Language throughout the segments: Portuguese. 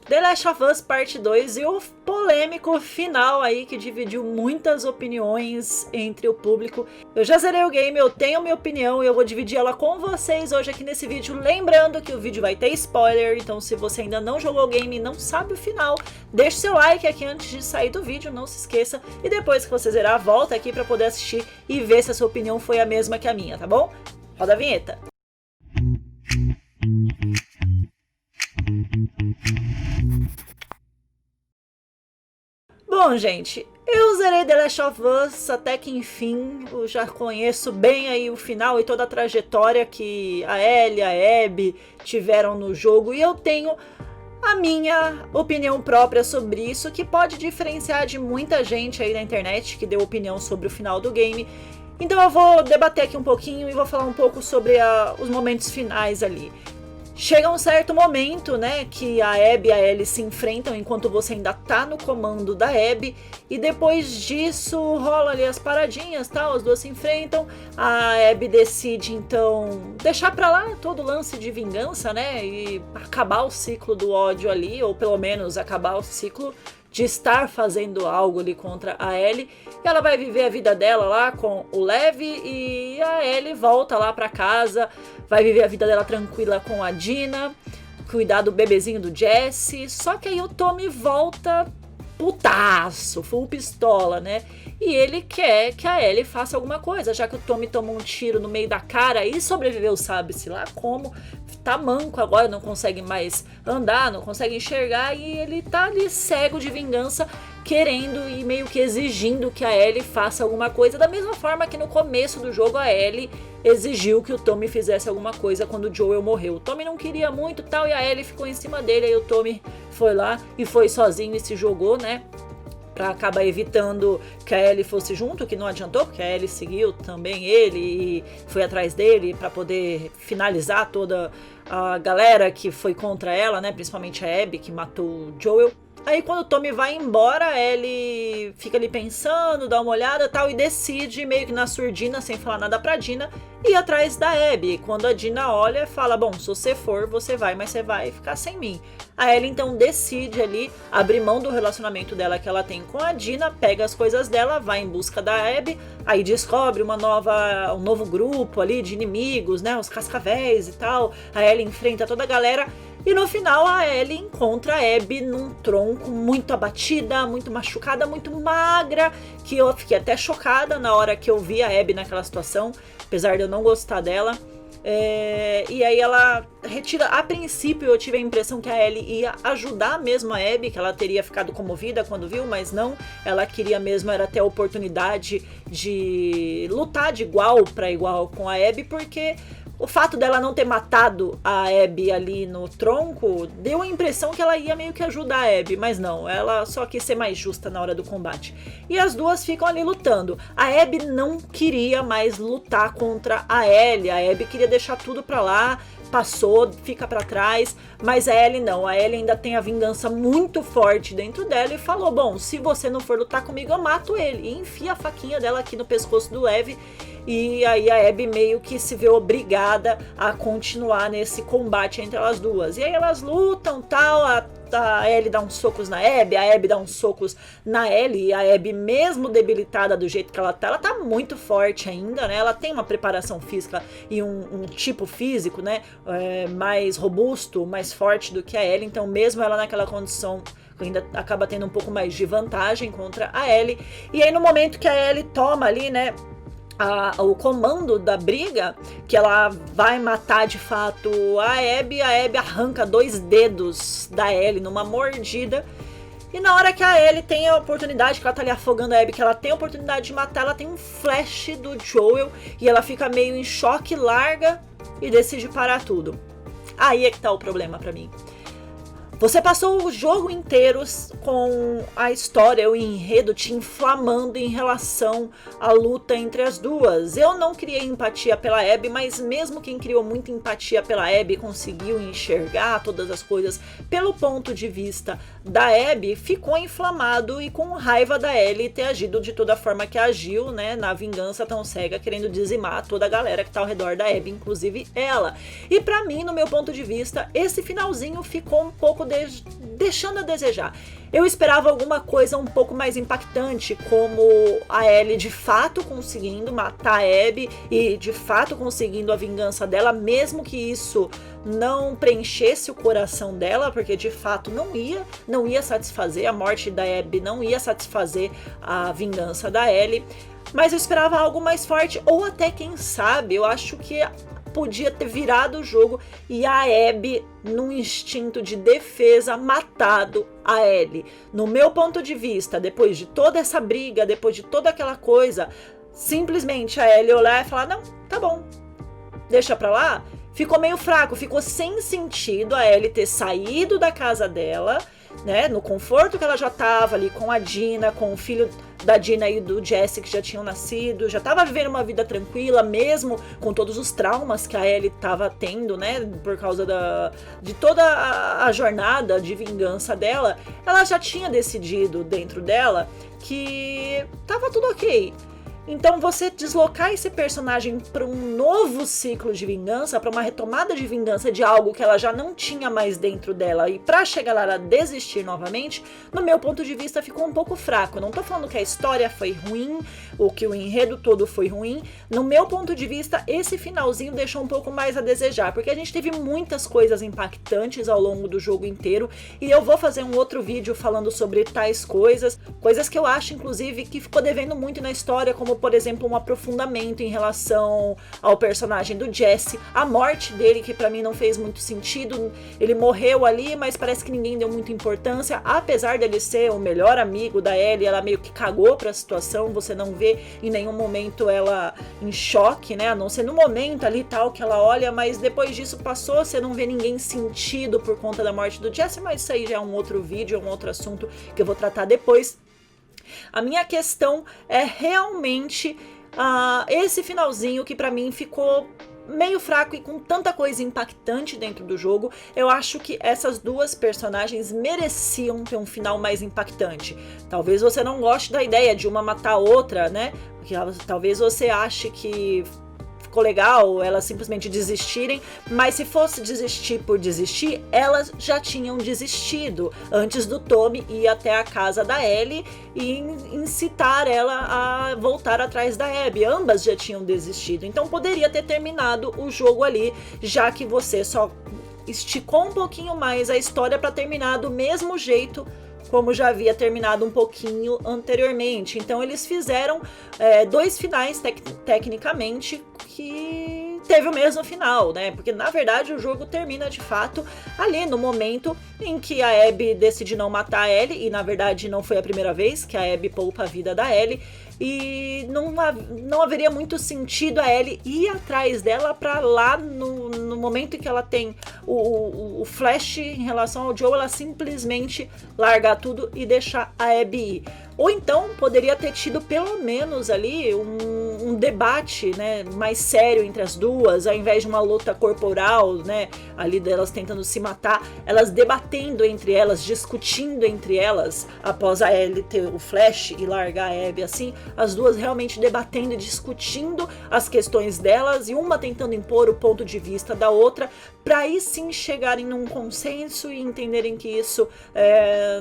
The Last of Us Parte 2 e o polêmico final aí que dividiu muitas opiniões entre o público. Eu já zerei o game, eu tenho minha opinião e eu vou dividir ela com vocês hoje aqui nesse vídeo. Lembrando que o vídeo vai ter spoiler, então se você ainda não jogou o game e não sabe o final, deixe seu like aqui antes de sair do vídeo, não se esqueça. E depois que você zerar, volta aqui para poder assistir e ver se a sua opinião foi a mesma que a minha, tá bom? Roda a vinheta! Bom, gente, eu zerei The Last of Us até que enfim, eu já conheço bem aí o final e toda a trajetória que a Ellie e a Abby tiveram no jogo e eu tenho a minha opinião própria sobre isso, que pode diferenciar de muita gente aí na internet que deu opinião sobre o final do game. Então eu vou debater aqui um pouquinho e vou falar um pouco sobre os momentos finais ali. Chega um certo momento, né, que a Abby e a Ellie se enfrentam enquanto você ainda tá no comando da Abby, e depois disso rola ali as paradinhas, tal, as duas se enfrentam, a Abby decide então deixar pra lá todo o lance de vingança, né, e acabar o ciclo do ódio ali, ou pelo menos acabar o ciclo de estar fazendo algo ali contra a Ellie, e ela vai viver a vida dela lá com o Levi, e a Ellie volta lá pra casa, vai viver a vida dela tranquila com a Dina, cuidar do bebezinho do Jesse, só que aí o Tommy volta putaço, full pistola, né? E ele quer que a Ellie faça alguma coisa, já que o Tommy tomou um tiro no meio da cara e sobreviveu, sabe-se lá como, tá manco agora, não consegue mais andar, não consegue enxergar, e ele tá ali cego de vingança, querendo e meio que exigindo que a Ellie faça alguma coisa, da mesma forma que no começo do jogo a Ellie exigiu que o Tommy fizesse alguma coisa quando o Joel morreu. O Tommy não queria muito tal, e a Ellie ficou em cima dele, aí o Tommy foi lá e foi sozinho e se jogou, né? Pra acabar evitando que a Ellie fosse junto, que não adiantou, porque a Ellie seguiu também ele e foi atrás dele pra poder finalizar toda a galera que foi contra ela, né? Principalmente a Abby, que matou o Joel. Aí quando o Tommy vai embora, a Ellie fica ali pensando, dá uma olhada e tal, e decide, meio que na surdina, sem falar nada pra Dina, ir atrás da Abby. Quando a Dina olha, fala, bom, se você for, você vai, mas você vai ficar sem mim. A Ellie então decide ali abrir mão do relacionamento dela que ela tem com a Dina, pega as coisas dela, vai em busca da Abby, aí descobre um novo grupo ali de inimigos, né, os cascavéis e tal. A Ellie enfrenta toda a galera. E no final a Ellie encontra a Abby num tronco muito abatida, muito machucada, muito magra, que eu fiquei até chocada na hora que eu vi a Abby naquela situação, apesar de eu não gostar dela. E aí ela retira, a princípio eu tive a impressão que a Ellie ia ajudar mesmo a Abby, que ela teria ficado comovida quando viu, mas não, ela queria mesmo era ter a oportunidade de lutar de igual para igual com a Abby, porque o fato dela não ter matado a Abby ali no tronco deu a impressão que ela ia meio que ajudar a Abby, mas não, ela só quis ser mais justa na hora do combate. E as duas ficam ali lutando. A Abby não queria mais lutar contra a Ellie, a Abby queria deixar tudo pra lá, passou, fica pra trás, mas a Ellie não, a Ellie ainda tem a vingança muito forte dentro dela e falou, bom, se você não for lutar comigo, eu mato ele, e enfia a faquinha dela aqui no pescoço do Levi. E aí a Abby meio que se vê obrigada a continuar nesse combate entre elas duas. E aí elas lutam, tal, a Ellie dá uns socos na Abby, a Abby dá uns socos na Ellie, e a Abby, mesmo debilitada do jeito que ela tá muito forte ainda, né? Ela tem uma preparação física e um tipo físico, né? Mais robusto, mais forte do que a Ellie, então mesmo ela naquela condição ainda acaba tendo um pouco mais de vantagem contra a Ellie. E aí no momento que a Ellie toma ali, né, o comando da briga, que ela vai matar de fato a Abby arranca 2 dedos da Ellie numa mordida. E na hora que a Ellie tem a oportunidade, que ela tá ali afogando a Abby, que ela tem a oportunidade de matar, ela tem um flash do Joel e ela fica meio em choque, larga e decide parar tudo. Aí é que tá o problema pra mim. Você passou o jogo inteiro com a história, o enredo te inflamando em relação à luta entre as duas. Eu não criei empatia pela Abby, mas mesmo quem criou muita empatia pela Abby conseguiu enxergar todas as coisas pelo ponto de vista da Abby, ficou inflamado e com raiva da Ellie ter agido de toda a forma que agiu, né, na vingança tão cega, querendo dizimar toda a galera que tá ao redor da Abby, inclusive ela. E pra mim, no meu ponto de vista, esse finalzinho ficou um pouco deixando a desejar. Eu esperava alguma coisa um pouco mais impactante, como a Ellie de fato conseguindo matar a Abby e de fato conseguindo a vingança dela, mesmo que isso não preenchesse o coração dela, porque de fato não ia satisfazer, a morte da Abby não ia satisfazer a vingança da Ellie. Mas eu esperava algo mais forte, ou até, quem sabe, eu acho que podia ter virado o jogo e a Abby, num instinto de defesa, matado a Ellie. No meu ponto de vista, depois de toda essa briga, depois de toda aquela coisa, simplesmente a Ellie olhar e falar, não, tá bom, deixa pra lá. Ficou meio fraco, ficou sem sentido a Ellie ter saído da casa dela, né, no conforto que ela já tava ali com a Dina, com o filho da Dina e do Jesse que já tinham nascido, já tava vivendo uma vida tranquila, mesmo com todos os traumas que a Ellie tava tendo, né, por causa de toda a jornada de vingança dela. Ela já tinha decidido dentro dela que tava tudo ok. Então você deslocar esse personagem para um novo ciclo de vingança, para uma retomada de vingança de algo que ela já não tinha mais dentro dela e para chegar lá a desistir novamente, no meu ponto de vista ficou um pouco fraco. Eu não tô falando que a história foi ruim, ou que o enredo todo foi ruim. No meu ponto de vista, esse finalzinho deixou um pouco mais a desejar, porque a gente teve muitas coisas impactantes ao longo do jogo inteiro, e eu vou fazer um outro vídeo falando sobre tais coisas que eu acho inclusive que ficou devendo muito na história, como por exemplo um aprofundamento em relação ao personagem do Jesse, a morte dele, que pra mim não fez muito sentido. Ele morreu ali, mas parece que ninguém deu muita importância, apesar dele ser o melhor amigo da Ellie. Ela meio que cagou pra situação, você não vê em nenhum momento ela em choque, né, a não ser no momento ali tal que ela olha, mas depois disso passou, você não vê ninguém sentido por conta da morte do Jesse, mas isso aí já é um outro vídeo, é um outro assunto que eu vou tratar depois. A minha questão é realmente esse finalzinho que pra mim ficou meio fraco e com tanta coisa impactante dentro do jogo. Eu acho que essas duas personagens mereciam ter um final mais impactante. Talvez você não goste da ideia de uma matar a outra, né? Porque talvez você ache que ficou legal elas simplesmente desistirem, mas se fosse desistir por desistir, elas já tinham desistido antes do Tommy ir até a casa da Ellie e incitar ela a voltar atrás da Abby. Ambas já tinham desistido, então poderia ter terminado o jogo ali, já que você só esticou um pouquinho mais a história para terminar do mesmo jeito como já havia terminado um pouquinho anteriormente. Então eles fizeram dois finais tecnicamente que teve o mesmo final, né? Porque na verdade o jogo termina de fato ali no momento em que a Abby decide não matar a Ellie, e na verdade não foi a primeira vez que a Abby poupa a vida da Ellie, e não haveria muito sentido a Ellie ir atrás dela pra lá no momento em que ela tem o flash em relação ao Joe, ela simplesmente largar tudo e deixar a Abby ir. Ou então poderia ter tido pelo menos ali um debate, né, mais sério entre as duas, ao invés de uma luta corporal, né, ali delas tentando se matar, elas debatendo entre elas, discutindo entre elas, após a Ellie ter o flash e largar a Abby assim, as duas realmente debatendo e discutindo as questões delas, e uma tentando impor o ponto de vista da outra, para aí sim chegarem num consenso e entenderem que isso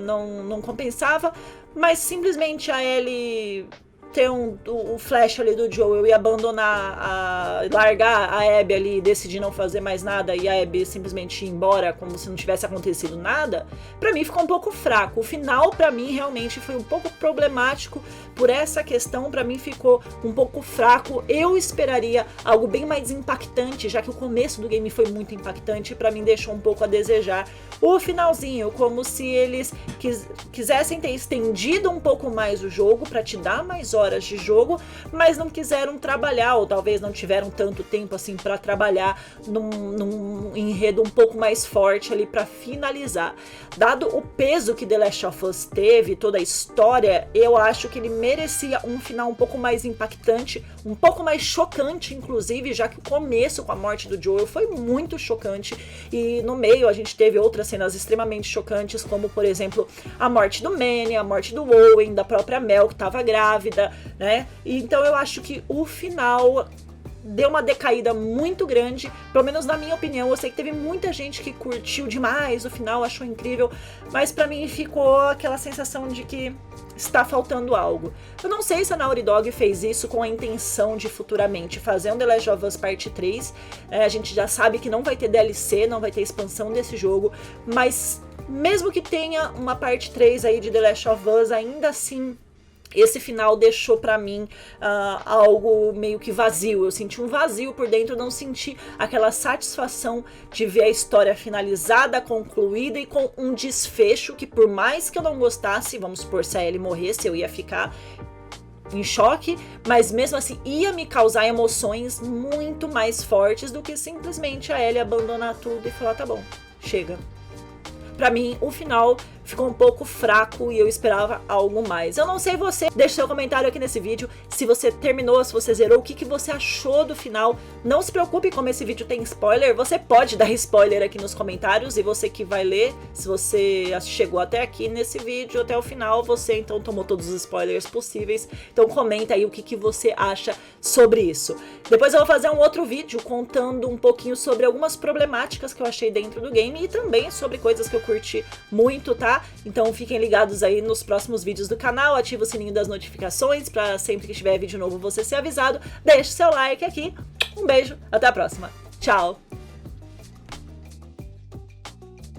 não compensava. Mas simplesmente a Ellie ter o flash ali do Joel e abandonar, largar a Abby ali e decidir não fazer mais nada, e a Abby simplesmente ir embora como se não tivesse acontecido nada, pra mim ficou um pouco fraco. O final pra mim realmente foi um pouco problemático por essa questão, pra mim ficou um pouco fraco. Eu esperaria algo bem mais impactante, já que o começo do game foi muito impactante, pra mim deixou um pouco a desejar. O finalzinho, como se eles quisessem ter estendido um pouco mais o jogo pra te dar mais horas de jogo, mas não quiseram trabalhar, ou talvez não tiveram tanto tempo assim para trabalhar num enredo um pouco mais forte ali para finalizar. Dado o peso que The Last of Us teve, toda a história, eu acho que ele merecia um final um pouco mais impactante, um pouco mais chocante inclusive, já que o começo com a morte do Joel foi muito chocante, e no meio a gente teve outras cenas extremamente chocantes, como por exemplo a morte do Manny, a morte do Owen, da própria Mel que estava grávida, né? Então eu acho que o final deu uma decaída muito grande, pelo menos na minha opinião. Eu sei que teve muita gente que curtiu demais o final, achou incrível, mas pra mim ficou aquela sensação de que está faltando algo. Eu não sei se a Naughty Dog fez isso com a intenção de futuramente fazer um The Last of Us Parte 3. A gente já sabe que não vai ter DLC, não vai ter expansão desse jogo, mas mesmo que tenha uma parte 3 aí de The Last of Us, ainda assim esse final deixou pra mim algo meio que vazio. Eu senti um vazio por dentro, não senti aquela satisfação de ver a história finalizada, concluída e com um desfecho que, por mais que eu não gostasse, vamos supor, se a Ellie morresse, eu ia ficar em choque, mas mesmo assim ia me causar emoções muito mais fortes do que simplesmente a Ellie abandonar tudo e falar, tá bom, chega. Pra mim, o final ficou um pouco fraco e eu esperava algo mais. Eu não sei você, deixe seu comentário aqui nesse vídeo, se você terminou, se você zerou, o que você achou do final. Não se preocupe, como esse vídeo tem spoiler, você pode dar spoiler aqui nos comentários, e você que vai ler, se você chegou até aqui nesse vídeo, até o final, você então tomou todos os spoilers possíveis. Então comenta aí o que você acha sobre isso. Depois eu vou fazer um outro vídeo contando um pouquinho sobre algumas problemáticas que eu achei dentro do game e também sobre coisas que eu curti muito, tá? Então fiquem ligados aí nos próximos vídeos do canal, ativa o sininho das notificações pra sempre que tiver vídeo novo você ser avisado, deixe seu like aqui, um beijo, até a próxima, tchau!